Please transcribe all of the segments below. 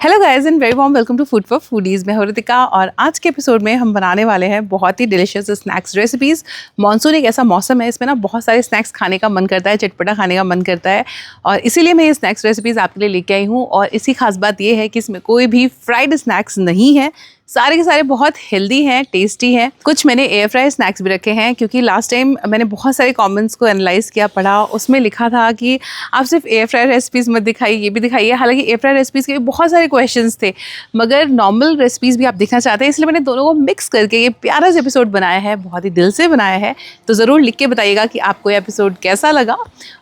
Hello guys and very warm welcome to food for foodies. मैं हूं रितिका और आज के एपिसोड में हम बनाने वाले हैं बहुत ही डिलीशियस स्नैक्स रेसिपीज़। मॉनसून एक ऐसा मौसम है, इसमें ना बहुत सारे स्नैक्स खाने का मन करता है, चटपटा खाने का मन करता है और इसीलिए मैं ये स्नैक्स रेसिपीज़ आपके लिए लेके आई हूँ। और इसी खास बात ये है कि इसमें कोई भी फ्राइड स्नैक्स नहीं है, सारे के सारे बहुत हेल्दी हैं, टेस्टी हैं। कुछ मैंने एयर फ्राई स्नैक्स भी रखे हैं क्योंकि लास्ट टाइम मैंने बहुत सारे कमेंट्स को एनालाइज किया, पढ़ा, उसमें लिखा था कि आप सिर्फ एयर फ्राई रेसिपीज़ मत दिखाइए, ये भी दिखाइए। हालांकि एयर फ्राई रेसिपीज़ के भी बहुत सारे क्वेश्चंस थे, मगर नॉर्मल रेसिपीज़ भी आप देखना चाहते हैं, इसलिए मैंने दोनों को मिक्स करके ये प्यारा सा एपिसोड बनाया है, बहुत ही दिल से बनाया है। तो ज़रूर लिख के बताइएगा कि आपको ये एपिसोड कैसा लगा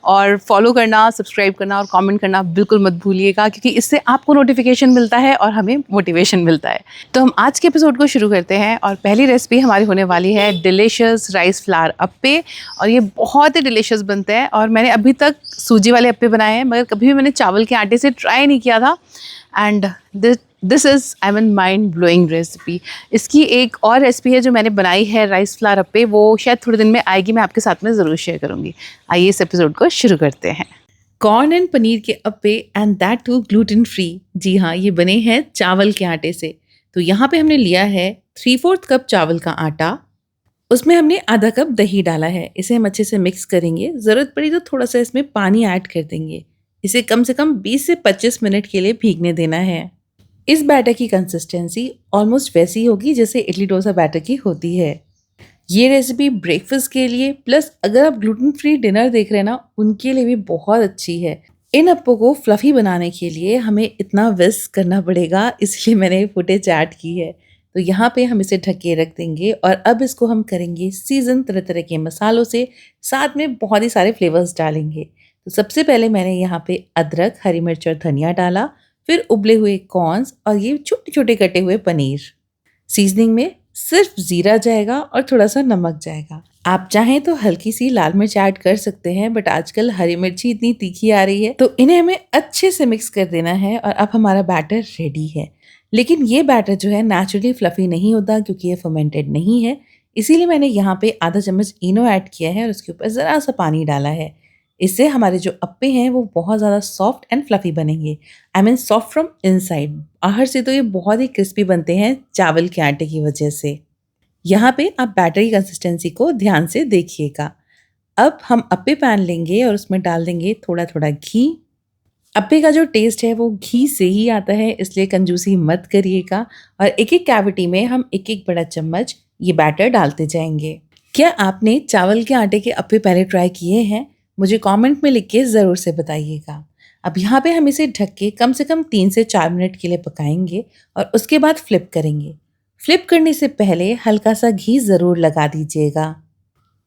और फॉलो करना, सब्सक्राइब करना और कॉमेंट करना बिल्कुल मत भूलिएगा, क्योंकि इससे आपको नोटिफिकेशन मिलता है और हमें मोटिवेशन मिलता है। तो हम आज के एपिसोड को शुरू करते हैं और पहली रेसिपी हमारी होने वाली है डिलीशियस राइस फ्लावर अप्पे। और ये बहुत ही डिलीशियस बनते हैं और मैंने अभी तक सूजी वाले अप्पे बनाए हैं, मगर कभी भी मैंने चावल के आटे से ट्राई नहीं किया था। And this is I mean mind blowing recipe. इसकी एक और रेसिपी है जो मैंने बनाई है राइस फ्लावर अप्पे, वो शायद थोड़े दिन में आएगी, मैं आपके साथ में ज़रूर शेयर करूँगी। आइए इस एपिसोड को शुरू करते हैं। कॉर्न एंड पनीर के appe and that too gluten free. जी हाँ, ये बने हैं चावल के आटे से। तो यहाँ पे हमने लिया है 3/4 कप चावल का आटा, उसमें हमने आधा कप दही डाला है। इसे हम अच्छे से मिक्स करेंगे, ज़रूरत पड़ी तो थोड़ा सा इसमें पानी ऐड कर देंगे। इसे कम से कम 20 से 25 मिनट के लिए भीगने देना है। इस बैटर की कंसिस्टेंसी ऑलमोस्ट वैसी होगी जैसे इडली डोसा बैटर की होती है। ये रेसिपी ब्रेकफास्ट के लिए प्लस अगर आप ग्लूटेन फ्री डिनर देख रहे हैं ना, उनके लिए भी बहुत अच्छी है। इन अप्पों को फ्लफ़ी बनाने के लिए हमें इतना विस्क करना पड़ेगा, इसलिए मैंने फुटेज ऐड की है। तो यहाँ पे हम इसे ढक के रख देंगे और अब इसको हम करेंगे सीज़न तरह तरह के मसालों से, साथ में बहुत ही सारे फ्लेवर्स डालेंगे। तो सबसे पहले मैंने यहाँ पे अदरक, हरी मिर्च और धनिया डाला, फिर उबले हुए कॉर्न्स और ये छोटे छोटे कटे हुए पनीर। सीजनिंग में सिर्फ ज़ीरा जाएगा और थोड़ा सा नमक जाएगा। आप चाहें तो हल्की सी लाल मिर्च ऐड कर सकते हैं, बट आजकल हरी मिर्ची इतनी तीखी आ रही है, तो इन्हें हमें अच्छे से मिक्स कर देना है और अब हमारा बैटर रेडी है। लेकिन ये बैटर जो है नेचुरली फ्लफी नहीं होता क्योंकि ये फर्मेंटेड नहीं है, इसीलिए मैंने यहाँ पे आधा चम्मच इनो ऐड किया है और उसके ऊपर ज़रा सा पानी डाला है। इससे हमारे जो अप्पे हैं वो बहुत ज़्यादा सॉफ्ट एंड फ्लफी बनेंगे। I mean soft from inside, बाहर से तो ये बहुत ही क्रिस्पी बनते हैं चावल के आटे की वजह से। यहाँ पे आप बैटर की कंसिस्टेंसी को ध्यान से देखिएगा। अब हम अप्पे पैन लेंगे और उसमें डाल देंगे थोड़ा थोड़ा घी। अप्पे का जो टेस्ट है वो घी से ही आता है, इसलिए कंजूसी मत करिएगा। और एक एक कैविटी में हम एक एक बड़ा चम्मच ये बैटर डालते जाएंगे। क्या आपने चावल के आटे के अप्पे पहले ट्राई किए हैं? मुझे कमेंट में लिख के ज़रूर से बताइएगा। अब यहाँ पे हम इसे ढक के कम से कम 3 से 4 मिनट के लिए पकाएंगे और उसके बाद फ्लिप करेंगे। फ्लिप करने से पहले हल्का सा घी ज़रूर लगा दीजिएगा,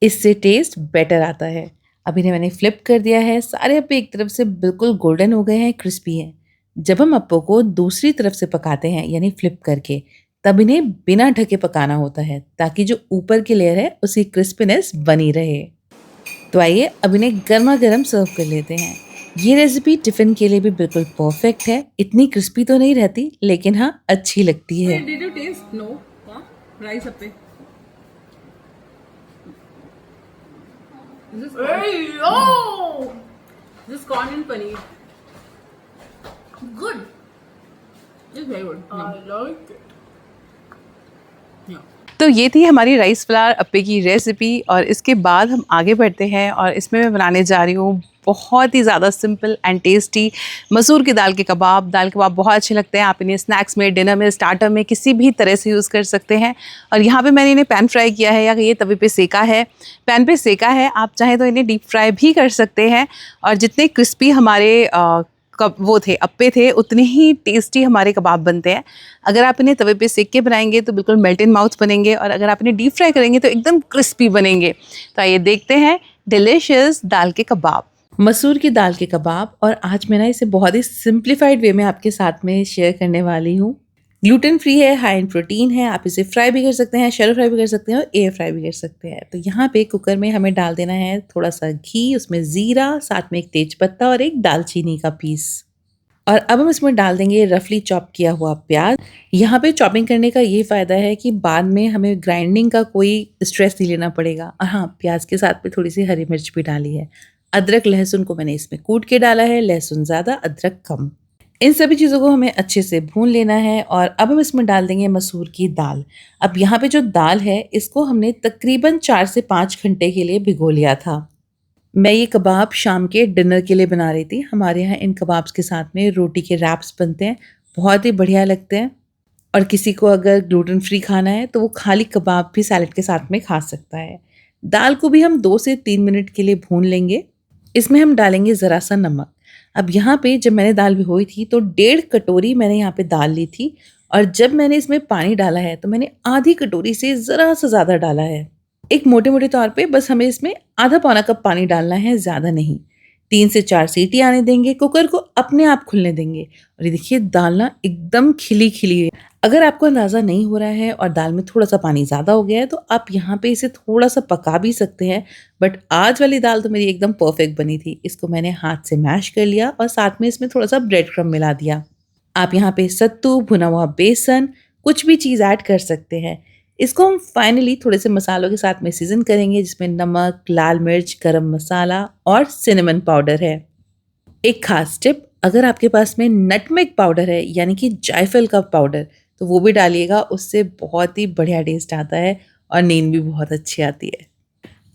इससे टेस्ट बेटर आता है। अब इन्हें मैंने फ्लिप कर दिया है, सारे अप्पे एक तरफ से बिल्कुल गोल्डन हो गए हैं, क्रिस्पी हैं। जब हम अप्पों को दूसरी तरफ से पकाते हैं यानी फ्लिप करके, तब इन्हें बिना ढके पकाना होता है ताकि जो ऊपर की लेयर है उसकी क्रिस्पीनेस बनी रहे। तो आइए अब इन्हें गर्मा गर्म सर्व कर लेते हैं। ये रेसिपी टिफ़िन के लिए भी बिल्कुल परफेक्ट है। इतनी क्रिस्पी तो नहीं रहती, लेकिन हाँ अच्छी लगती है। Did you taste? No. Huh? Rice appe. This is corn. Hey, oh! This is corn and paneer. Good. It's very good. I like it. Yeah. तो ये थी हमारी राइस फ्लावर अप्पे की रेसिपी और इसके बाद हम आगे बढ़ते हैं और इसमें मैं बनाने जा रही हूँ बहुत ही ज़्यादा सिंपल एंड टेस्टी मसूर की दाल के कबाब। दाल कबाब बहुत अच्छे लगते हैं, आप इन्हें स्नैक्स में, डिनर में, स्टार्टर में किसी भी तरह से यूज़ कर सकते हैं। और यहाँ पे मैंने इन्हें पैन फ्राई किया है या ये तवे पे सेका है, पैन पे सेका है। आप चाहें तो इन्हें डीप फ्राई भी कर सकते हैं। और जितने क्रिस्पी हमारे वो थे अप्पे थे, उतने ही टेस्टी हमारे कबाब बनते हैं। अगर आप इन्हें तवे पे सेक के बनाएंगे तो बिल्कुल मेल्ट इन माउथ बनेंगे और अगर आप इन्हें डीप फ्राई करेंगे तो एकदम क्रिस्पी बनेंगे। तो आइए देखते हैं डिलीशियस दाल के कबाब, मसूर की दाल के कबाब। और आज मैं ना इसे बहुत ही सिंप्लीफाइड वे में आपके साथ में शेयर करने वाली हूँ। ग्लूटेन फ्री है, हाई इन प्रोटीन है। आप इसे फ्राई भी कर सकते हैं, शैलो फ्राई भी कर सकते हैं और एयर फ्राई भी कर सकते हैं। तो यहाँ पे कुकर में हमें डाल देना है थोड़ा सा घी, उसमें ज़ीरा, साथ में एक तेज पत्ता और एक दालचीनी का पीस। और अब हम इसमें डाल देंगे रफली चॉप किया हुआ प्याज। यहाँ पे चॉपिंग करने का ये फ़ायदा है कि बाद में हमें ग्राइंडिंग का कोई स्ट्रेस नहीं लेना पड़ेगा। और हाँ, प्याज के साथ में थोड़ी सी हरी मिर्च भी डाली है। अदरक लहसुन को मैंने इसमें कूट के डाला है, लहसुन ज़्यादा, अदरक कम। इन सभी चीज़ों को हमें अच्छे से भून लेना है और अब हम इसमें डाल देंगे मसूर की दाल। अब यहाँ पे जो दाल है इसको हमने तकरीबन 4 से 5 घंटे के लिए भिगो लिया था। मैं ये कबाब शाम के डिनर के लिए बना रही थी। हमारे यहाँ इन कबाब्स के साथ में रोटी के रैप्स बनते हैं, बहुत ही बढ़िया लगते हैं। और किसी को अगर ग्लूटेन फ्री खाना है तो वो खाली कबाब भी सैलेड के साथ में खा सकता है। दाल को भी हम 2 से 3 मिनट के लिए भून लेंगे। इसमें हम डालेंगे ज़रा सा नमक। अब यहाँ पे जब मैंने दाल भिगोई थी तो 1.5 कटोरी मैंने यहाँ पे दाल ली थी और जब मैंने इसमें पानी डाला है तो मैंने आधी कटोरी से ज़रा सा ज़्यादा डाला है। एक मोटे तौर पे बस हमें इसमें आधा पौना कप पानी डालना है, ज़्यादा नहीं। 3 से 4 सीटी आने देंगे, कुकर को अपने आप खुलने देंगे और ये देखिए दाल ना एकदम खिली खिली है। अगर आपको अंदाज़ा नहीं हो रहा है और दाल में थोड़ा सा पानी ज़्यादा हो गया है तो आप यहाँ पे इसे थोड़ा सा पका भी सकते हैं, बट आज वाली दाल तो मेरी एकदम परफेक्ट बनी थी। इसको मैंने हाथ से मैश कर लिया और साथ में इसमें थोड़ा सा ब्रेड क्रम्ब मिला दिया। आप यहाँ पे सत्तू, भुना हुआ बेसन, कुछ भी चीज़ ऐड कर सकते हैं। इसको हम फाइनली थोड़े से मसालों के साथ में सीजन करेंगे जिसमें नमक, लाल मिर्च, गरम मसाला और सिनेमन पाउडर है। एक खास टिप, अगर आपके पास में नटमेग पाउडर है यानी कि जायफल का पाउडर तो वो भी डालिएगा, उससे बहुत ही बढ़िया टेस्ट आता है और नींद भी बहुत अच्छी आती है।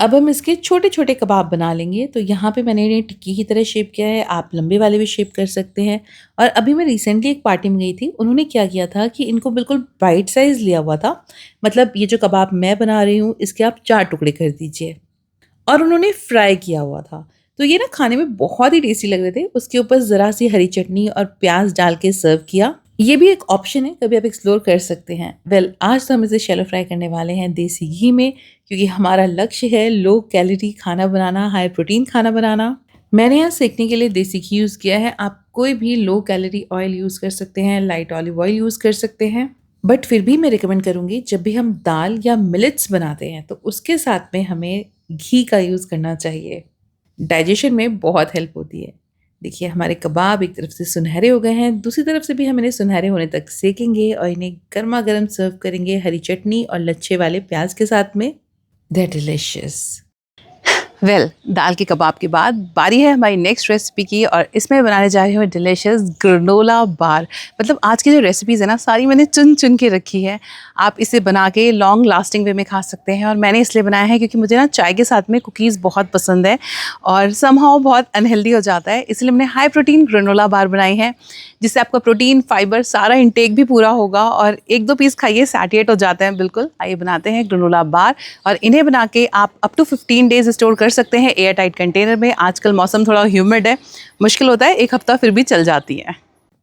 अब हम इसके छोटे छोटे कबाब बना लेंगे। तो यहाँ पे मैंने इन्हें टिक्की की तरह शेप किया है, आप लंबे वाले भी शेप कर सकते हैं। और अभी मैं रिसेंटली एक पार्टी में गई थी, उन्होंने क्या किया था कि इनको बिल्कुल बाइट साइज लिया हुआ था। मतलब ये जो कबाब मैं बना रही हूँ इसके आप 4 टुकड़े कर दीजिए और उन्होंने फ्राई किया हुआ था। तो ये ना खाने में बहुत ही टेस्टी लग रहे थे। उसके ऊपर ज़रा सी हरी चटनी और प्याज डाल के सर्व किया। ये भी एक ऑप्शन है, कभी आप एक्सप्लोर कर सकते हैं। वेल, आज तो हम इसे शैलो फ्राई करने वाले हैं देसी घी में, क्योंकि हमारा लक्ष्य है लो कैलोरी खाना बनाना, हाई प्रोटीन खाना बनाना। मैंने यहाँ सेकने के लिए देसी घी यूज़ किया है। आप कोई भी लो कैलोरी ऑयल यूज़ कर सकते हैं, लाइट ऑलिव ऑयल यूज़ कर सकते हैं, बट फिर भी मैं रिकमेंड करूँगी जब भी हम दाल या मिलेट्स बनाते हैं तो उसके साथ में हमें घी का यूज़ करना चाहिए। डाइजेशन में बहुत हेल्प होती है। देखिए हमारे कबाब एक तरफ से सुनहरे हो गए हैं, दूसरी तरफ से भी हम इन्हें सुनहरे होने तक सेकेंगे और इन्हें गर्मा गर्म सर्व करेंगे हरी चटनी और लच्छे वाले प्याज के साथ में। दे डिलिशियस। वेल, दाल के कबाब के बाद बारी है हमारी नेक्स्ट रेसिपी की और इसमें बनाने जा रही हूँ डिलिशियस ग्रेनोला बार। मतलब आज की जो रेसिपीज़ है ना सारी मैंने चुन चुन के रखी है। आप इसे बना के लॉन्ग लास्टिंग वे में खा सकते हैं और मैंने इसलिए बनाया है क्योंकि मुझे ना चाय के साथ में कुकीज़ बहुत पसंद है और समहाउ बहुत अनहेल्दी हो जाता है, इसलिए मैंने हाई प्रोटीन ग्रेनोला बार बनाई है जिससे आपका प्रोटीन, फाइबर, सारा इंटेक भी पूरा होगा और 1-2 पीस खाइए सैटिएट हो जाते हैं बिल्कुल। आइए बनाते हैं ग्रेनोला बार और इन्हें बना के आप अप टू 15 डेज स्टोर कर सकते हैं एयर टाइट कंटेनर में। आजकल मौसम थोड़ा ह्यूमिड है, मुश्किल होता है, 1 हफ्ता फिर भी चल जाती है।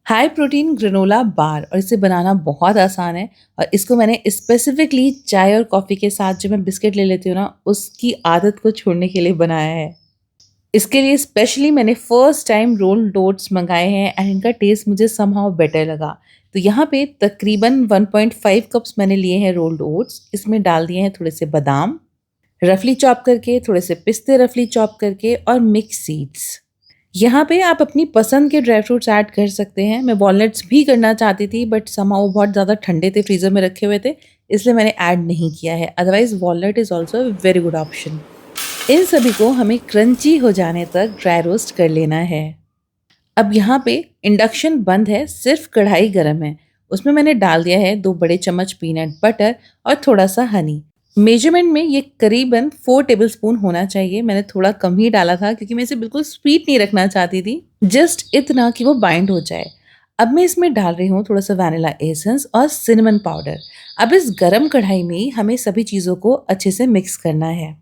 हाई प्रोटीन ग्रेनोला बार और इसे बनाना बहुत आसान है और इसको मैंने स्पेसिफिकली चाय और कॉफ़ी के साथ जो मैं बिस्किट ले लेती हूँ ना उसकी आदत को छोड़ने के लिए बनाया है। इसके लिए स्पेशली मैंने फर्स्ट टाइम रोल्ड ओट्स मंगाए हैं एंड इनका टेस्ट मुझे समहाउ बेटर लगा। तो यहाँ पे तकरीबन 1.5 कप्स मैंने लिए हैं रोल्ड ओट्स। इसमें डाल दिए हैं थोड़े से बादाम रफली चॉप करके, थोड़े से पिस्ते रफली चॉप करके और मिक्स सीड्स। यहाँ पे आप अपनी पसंद के ड्राई फ्रूट्स ऐड कर सकते हैं। मैं वॉलनट्स भी करना चाहती थी बट समहाउ बहुत ज़्यादा ठंडे थे, फ्रीज़र में रखे हुए थे, इसलिए मैंने ऐड नहीं किया है। Otherwise walnut is also a very good option. इन सभी को हमें क्रंची हो जाने तक ड्राई रोस्ट कर लेना है। अब यहाँ पे इंडक्शन बंद है, सिर्फ कढ़ाई गर्म है। उसमें मैंने डाल दिया है 2 बड़े चम्मच पीनट बटर और थोड़ा सा हनी। मेजरमेंट में ये करीबन 4 टेबलस्पून होना चाहिए। मैंने थोड़ा कम ही डाला था क्योंकि मैं इसे बिल्कुल स्वीट नहीं रखना चाहती थी, जस्ट इतना कि वो बाइंड हो जाए। अब मैं इसमें डाल रही हूँ थोड़ा सा वैनिला एसेंस और सिनेमन पाउडर। अब इस गरम कढ़ाई में ही हमें सभी चीज़ों को अच्छे से मिक्स करना है।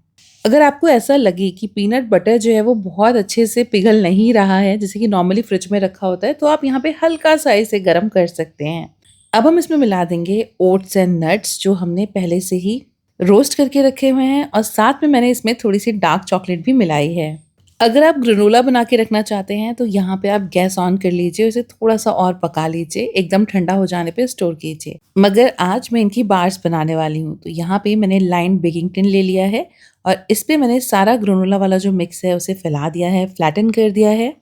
अगर आपको ऐसा लगे कि पीनट बटर जो है वो बहुत अच्छे से पिघल नहीं रहा है जैसे कि नॉर्मली फ्रिज में रखा होता है, तो आप यहाँ पे हल्का सा इसे गर्म कर सकते हैं। अब हम इसमें मिला देंगे ओट्स एंड नट्स जो हमने पहले से ही रोस्ट करके रखे हुए हैं और साथ में मैंने इसमें थोड़ी सी डार्क चॉकलेट भी मिलाई है। अगर आप ग्रेनोला बना के रखना चाहते हैं तो यहाँ पे आप गैस ऑन कर लीजिए, उसे थोड़ा सा और पका लीजिए, एकदम ठंडा हो जाने पे स्टोर कीजिए। मगर आज मैं इनकी बार्स बनाने वाली हूँ तो यहाँ पे मैंने लाइन बेकिंग टिन ले लिया है और इस पे मैंने सारा ग्रेनोला वाला जो मिक्स है उसे फैला दिया है, फ्लैटन कर दिया है।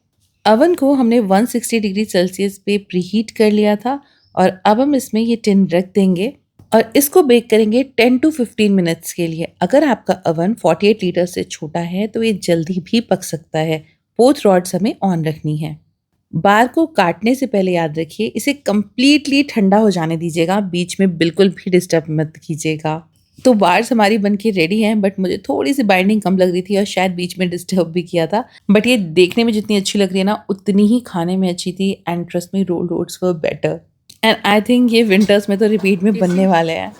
अवन को हमने 160 डिग्री सेल्सियस पे प्रीहीट कर लिया था और अब हम इसमें ये टिन रख देंगे और इसको बेक करेंगे 10 to 15 मिनट्स के लिए। अगर आपका अवन 48 लीटर से छोटा है तो ये जल्दी भी पक सकता है। बोथ रॉड्स हमें ऑन रखनी है। बार को काटने से पहले याद रखिए इसे कम्प्लीटली ठंडा हो जाने दीजिएगा, बीच में बिल्कुल भी डिस्टर्ब मत कीजिएगा। तो बार्स हमारी बन के रेडी हैं, बट मुझे थोड़ी सी बाइंडिंग कम लग रही थी और शायद बीच में डिस्टर्ब भी किया था। बट ये देखने में जितनी अच्छी लग रही है ना, उतनी ही खाने में अच्छी थी। And trust me, rolled oats were better. And I think ये विंटर्स में तो रिपीट में बनने वाले हैं।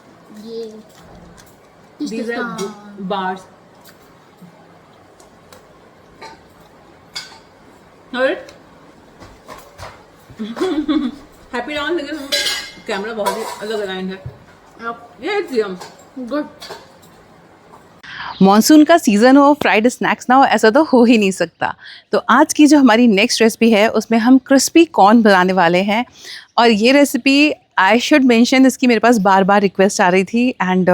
These are bars. Alright. Happy round, लेकिन कैमरा बहुत ही अलग अलाइंड है। Yeah, it's yum. Good. Monsoon का सीज़न हो, फ्राइड स्नैक्स ना हो, ऐसा तो हो ही नहीं सकता। तो आज की जो हमारी नेक्स्ट रेसिपी है उसमें हम क्रिस्पी कॉर्न बनाने वाले हैं। और ये रेसिपी आई शुड मेंशन, इसकी मेरे पास बार बार रिक्वेस्ट आ रही थी and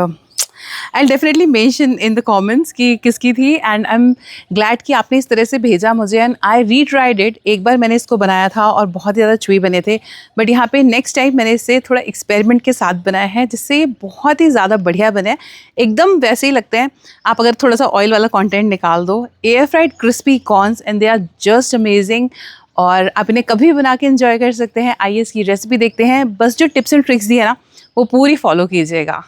I definitely mention in the comments कि किसकी थी। एंड आई एम ग्लैड कि आपने इस तरह से भेजा मुझे एंड आई रीट्राइड इट। एक बार मैंने इसको बनाया था और बहुत ज़्यादा चुई बने थे, बट यहाँ पे नेक्स्ट टाइम मैंने इसे थोड़ा एक्सपेरिमेंट के साथ बनाया है, जिससे ये बहुत ही ज़्यादा बढ़िया बने। एकदम वैसे ही लगते हैं, आप अगर थोड़ा सा ऑयल वाला कॉन्टेंट निकाल दो। Air fried crispy corns and they are just amazing. और आप इन्हें कभी बना के इंजॉय कर सकते हैं। आइए इसकी रेसिपी देखते हैं। बस जो टिप्स एंड ट्रिक्स दी है ना, वो पूरी फॉलो कीजिएगा।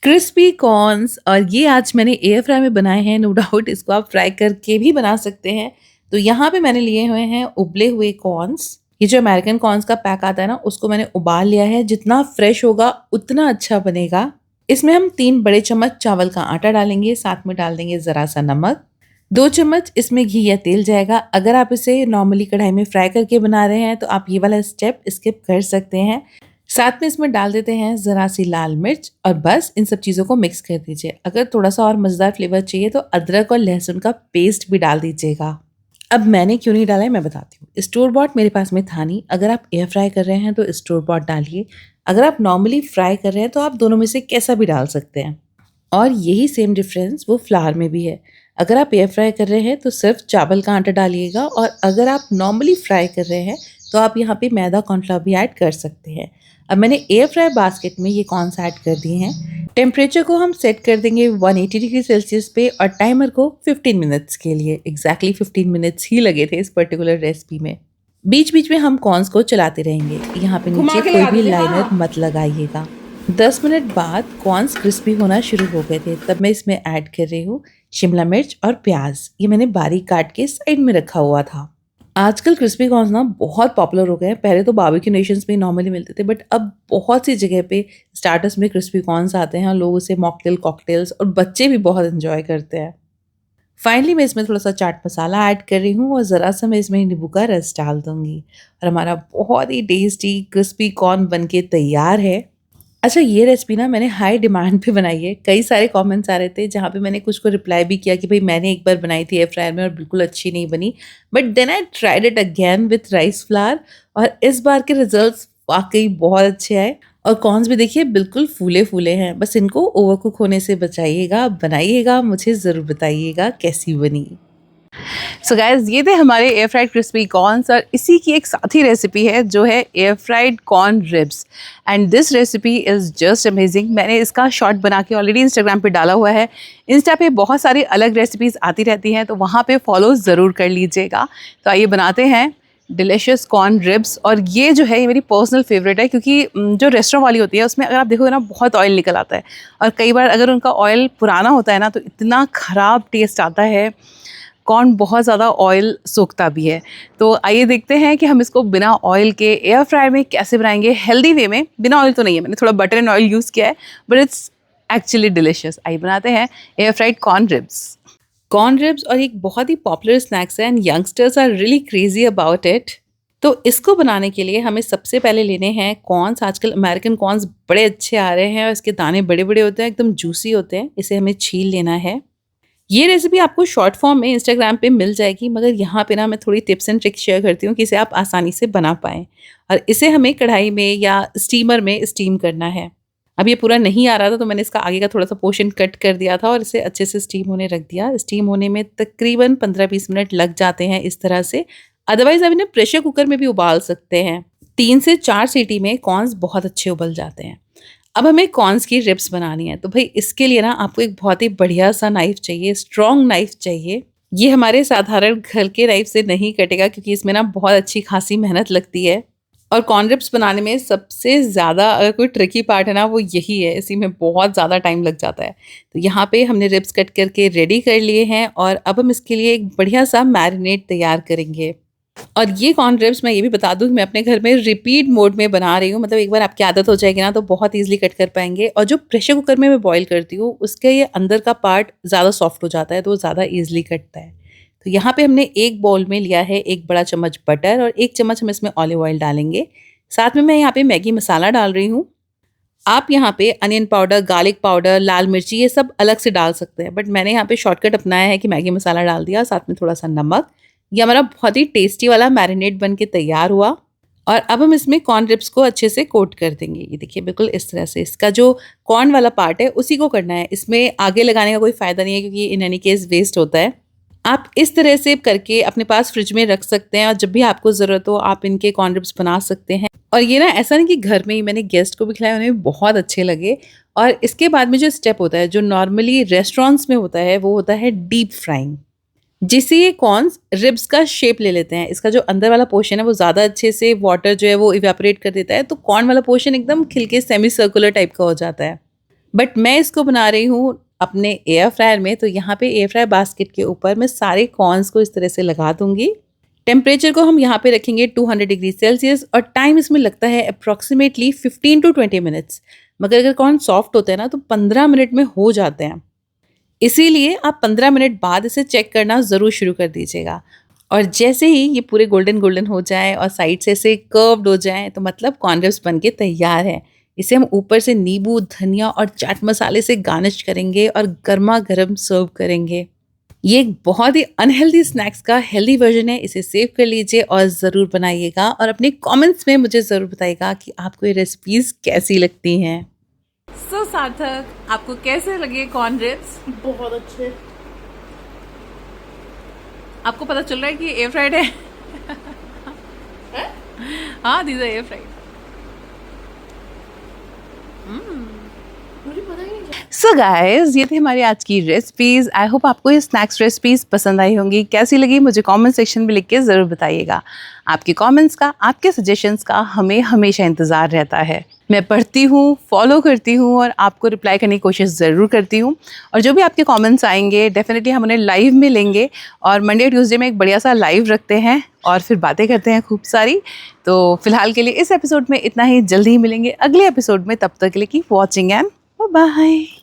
क्रिस्पी कॉर्न्स, और ये आज मैंने एयर फ्राई में बनाए हैं। नो डाउट इसको आप फ्राई करके भी बना सकते हैं। तो यहाँ पे मैंने लिए हुए हैं उबले हुए कॉर्न्स। ये जो अमेरिकन कॉर्न्स का पैक आता है ना, उसको मैंने उबाल लिया है। जितना फ्रेश होगा उतना अच्छा बनेगा। इसमें हम 3 बड़े चम्मच चावल का आटा डालेंगे, साथ में डाल देंगे ज़रा सा नमक। 2 चम्मच इसमें घी या तेल जाएगा। अगर आप इसे नॉर्मली कढ़ाई में फ्राई करके बना रहे हैं तो आप ये वाला स्टेप स्किप कर सकते हैं। साथ में इसमें डाल देते हैं ज़रा सी लाल मिर्च और बस इन सब चीज़ों को मिक्स कर दीजिए। अगर थोड़ा सा और मज़ेदार फ्लेवर चाहिए तो अदरक और लहसुन का पेस्ट भी डाल दीजिएगा। अब मैंने क्यों नहीं डाला है मैं बताती हूँ। स्टोर बॉट मेरे पास में था नहीं। अगर आप एयर फ्राई कर रहे हैं तो स्टोर बॉट डालिए। अगर आप नॉर्मली फ्राई कर रहे हैं तो आप दोनों में से कैसा भी डाल सकते हैं। और यही सेम डिफरेंस वो फ्लावर में भी है। अगर आप एयर फ्राई कर रहे हैं तो सिर्फ चावल का आटा डालिएगा, और अगर आप नॉर्मली फ्राई कर रहे हैं तो आप यहाँ पे मैदा कॉर्नफ्लोर भी ऐड कर सकते हैं। अब मैंने एयर फ्राई बास्केट में ये कॉर्न्स ऐड कर दिए हैं। टेम्परेचर को हम सेट कर देंगे 180 डिग्री सेल्सियस पे और टाइमर को 15 मिनट्स के लिए। एग्जैक्टली 15 मिनट्स ही लगे थे इस पर्टिकुलर रेसिपी में। बीच बीच में हम कॉर्न्स को चलाते रहेंगे। यहाँ पे नीचे कोई भी लाइनर मत लगाइएगा। 10 मिनट बाद कॉर्न्स क्रिस्पी होना शुरू हो गए थे। तब मैं इसमें ऐड कर रही हूँ शिमला मिर्च और प्याज। ये मैंने बारीक काट के साइड में रखा हुआ था। आजकल क्रिस्पी कॉर्न्स ना बहुत पॉपुलर हो गए हैं। पहले तो बारबेक्यू नेशंस में नॉर्मली मिलते थे, बट अब बहुत सी जगह पे स्टार्टर्स में क्रिस्पी कॉर्न्स आते हैं और लोग उसे मॉकटेल, कॉकटेल्स और बच्चे भी बहुत एंजॉय करते हैं। फाइनली मैं इसमें थोड़ा सा चाट मसाला ऐड कर रही हूँ और ज़रा सा मैं इसमें नींबू का रस डाल दूँगी और हमारा बहुत ही टेस्टी क्रिस्पी कॉर्न बन के तैयार है। अच्छा, ये रेसिपी ना मैंने हाई डिमांड पे बनाई है। कई सारे कमेंट्स आ रहे थे जहाँ पे मैंने कुछ को रिप्लाई भी किया कि भाई मैंने एक बार बनाई थी एयर फ्रायर में और बिल्कुल अच्छी नहीं बनी, but then I tried it again with rice flour और इस बार के रिजल्ट्स वाकई बहुत अच्छे आए। और कॉर्न्स भी देखिए बिल्कुल फूले फूले हैं। बस इनको ओवरकुक होने से बचाइएगा, बनाइएगा, मुझे ज़रूर बताइएगा कैसी बनी। सो गाइज, ये थे हमारे एयर फ्राइड क्रिस्पी कॉर्न्स और इसी की एक साथी रेसिपी है जो है air fried corn ribs and this recipe is just amazing. मैंने इसका शॉर्ट बना के ऑलरेडी इंस्टाग्राम पे डाला हुआ है। इंस्टा पे बहुत सारी अलग रेसिपीज़ आती रहती हैं, तो वहाँ पे फॉलो ज़रूर कर लीजिएगा। तो आइए बनाते हैं डिलिशियस कॉर्न रिब्स। और ये जो है ये मेरी पर्सनल फेवरेट है, क्योंकि जो रेस्टोरेंट वाली होती है उसमें अगर आप देखोगे ना बहुत ऑयल निकल आता है, और कई बार अगर उनका ऑयल पुराना होता है ना तो इतना ख़राब टेस्ट आता है। कॉर्न बहुत ज़्यादा ऑयल सोखता भी है। तो आइए देखते हैं कि हम इसको बिना ऑयल के एयर फ्रायर में कैसे बनाएंगे हेल्दी वे में। बिना ऑयल तो नहीं है, मैंने थोड़ा बटर एंड ऑयल यूज़ किया है, बट इट्स एक्चुअली डिलिशियस। आइए बनाते हैं air fried corn ribs. Corn ribs और एक बहुत ही पॉपुलर स्नैक्स है and youngsters are really crazy about it. तो इसको बनाने के लिए हमें सबसे पहले लेने हैं कॉर्न्स। आजकल अमेरिकन कॉर्न्स बड़े अच्छे आ रहे हैं और इसके दाने बड़े बड़े होते हैं, एकदम जूसी होते हैं। इसे हमें छील लेना है। ये रेसिपी आपको शॉर्ट फॉर्म में इंस्टाग्राम पे मिल जाएगी, मगर यहाँ पे ना मैं थोड़ी टिप्स एंड ट्रिक्स शेयर करती हूँ कि इसे आप आसानी से बना पाएँ। और इसे हमें कढ़ाई में या स्टीमर में स्टीम करना है। अब ये पूरा नहीं आ रहा था तो मैंने इसका आगे का थोड़ा सा पोर्शन कट कर दिया था और इसे अच्छे से स्टीम होने रख दिया। स्टीम होने में तकरीबन 15-20 मिनट लग जाते हैं इस तरह से। अदरवाइज आप इन्हें प्रेशर कुकर में भी उबाल सकते हैं। 3 से 4 सीटी में कॉर्न्स बहुत अच्छे उबल जाते हैं। अब हमें कॉर्न्स की रिब्स बनानी है, तो भाई इसके लिए ना आपको एक बहुत ही बढ़िया सा नाइफ चाहिए, स्ट्रॉन्ग नाइफ चाहिए। ये हमारे साधारण घर के नाइफ से नहीं कटेगा क्योंकि इसमें ना बहुत अच्छी खासी मेहनत लगती है। और कॉर्न रिब्स बनाने में सबसे ज़्यादा अगर कोई ट्रिकी पार्ट है ना वो यही है, इसी में बहुत ज़्यादा टाइम लग जाता है। तो यहाँ पे हमने रिब्स कट करके रेडी कर लिए हैं और अब हम इसके लिए एक बढ़िया सा मैरिनेट तैयार करेंगे। और ये कॉर्न रिब्स मैं ये भी बता दूँ मैं अपने घर में रिपीट मोड में बना रही हूँ, मतलब एक बार आपकी आदत हो जाएगी ना तो बहुत ईजिली कट कर पाएंगे। और जो प्रेशर कुकर में मैं बॉईल करती हूँ उसके ये अंदर का पार्ट ज़्यादा सॉफ्ट हो जाता है तो वो ज़्यादा ईजिली कटता है। तो यहाँ पे हमने एक बाउल में लिया है 1 बड़ा चम्मच बटर और 1 चम्मच हम इसमें ऑलिव ऑयल डालेंगे। साथ में मैं यहाँ पे मैगी मसाला डाल रही हूँ। आप यहाँ पे अनियन पाउडर, गार्लिक पाउडर, लाल मिर्ची ये सब अलग से डाल सकते हैं, बट मैंने यहाँ पे शॉर्टकट अपनाया है कि मैगी मसाला डाल दिया, साथ में थोड़ा सा नमक। ये हमारा बहुत ही टेस्टी वाला मैरिनेट बन के तैयार हुआ। और अब हम इसमें कॉर्न रिब्स को अच्छे से कोट कर देंगे। ये देखिए बिल्कुल इस तरह से, इसका जो कॉर्न वाला पार्ट है उसी को करना है, इसमें आगे लगाने का कोई फ़ायदा नहीं है क्योंकि इन एनी केस वेस्ट होता है। आप इस तरह से करके अपने पास फ्रिज में रख सकते हैं और जब भी आपको ज़रूरत हो आप इनके कॉर्न रिब्स बना सकते हैं। और ये ना ऐसा नहीं कि घर में ही, मैंने गेस्ट को भी खिलाया, उन्हें भी बहुत अच्छे लगे। और इसके बाद में जो स्टेप होता है जो नॉर्मली रेस्टोरेंट्स में होता है वो होता है डीप फ्राइंग, जिससे ये कॉर्न्स रिब्स का शेप ले लेते हैं। इसका जो अंदर वाला पोर्शन है वो ज़्यादा अच्छे से वाटर जो है वो इवेपोरेट कर देता है, तो कॉर्न वाला पोर्शन एकदम खिल के सेमी सर्कुलर टाइप का हो जाता है। बट मैं इसको बना रही हूँ अपने एयर फ्रायर में, तो यहाँ पे एयर फ्रायर बास्केट के ऊपर मैं सारे कॉर्न्स को इस तरह से लगा दूंगी। टेम्परेचर को हम यहाँ पे रखेंगे 200 डिग्री सेल्सियस और टाइम इसमें लगता है अप्रॉक्सीमेटली 15 टू 20 मिनट्स। मगर अगर कॉर्न सॉफ्ट होते हैं ना तो 15 मिनट में हो जाते हैं, इसीलिए आप 15 मिनट बाद इसे चेक करना ज़रूर शुरू कर दीजिएगा। और जैसे ही ये पूरे गोल्डन गोल्डन हो जाए और साइड से ऐसे कर्व्ड हो जाए तो मतलब कॉर्न रिब्स बन के तैयार है। इसे हम ऊपर से नींबू, धनिया और चाट मसाले से गार्निश करेंगे और गर्मा गर्म सर्व करेंगे। ये एक बहुत ही अनहेल्दी स्नैक्स का हेल्दी वर्जन है, इसे सेव कर लीजिए और ज़रूर बनाइएगा और अपने कमेंट्स में मुझे ज़रूर बताइएगा कि आपको ये रेसिपीज़ कैसी लगती हैं। सो सार्थक, आपको कैसे लगे कॉर्न रिब्स? बहुत अच्छे। आपको पता चल रहा है कि ये एयर फ्राइड है? हाँ, दीज आर एयर फ्राइड। मुझे पता ही नहीं चला। सो गाइज ये थी हमारी आज की रेसिपीज़। आई होप आपको ये स्नैक्स रेसिपीज़ पसंद आई होंगी। कैसी लगी मुझे कमेंट सेक्शन में लिख के ज़रूर बताइएगा। आपके कमेंट्स का, आपके सजेशंस का हमें हमेशा इंतज़ार रहता है। मैं पढ़ती हूँ, फॉलो करती हूँ और आपको रिप्लाई करने की कोशिश ज़रूर करती हूँ। और जो भी आपके कमेंट्स आएंगे डेफिनेटली हम उन्हें लाइव में लेंगे और मंडे ट्यूसडे में एक बढ़िया सा लाइव रखते हैं और फिर बातें करते हैं खूब सारी। तो फिलहाल के लिए इस एपिसोड में इतना ही, जल्दी ही मिलेंगे अगले एपिसोड में। तब तक के लिए कीप वॉचिंग एंड बाय।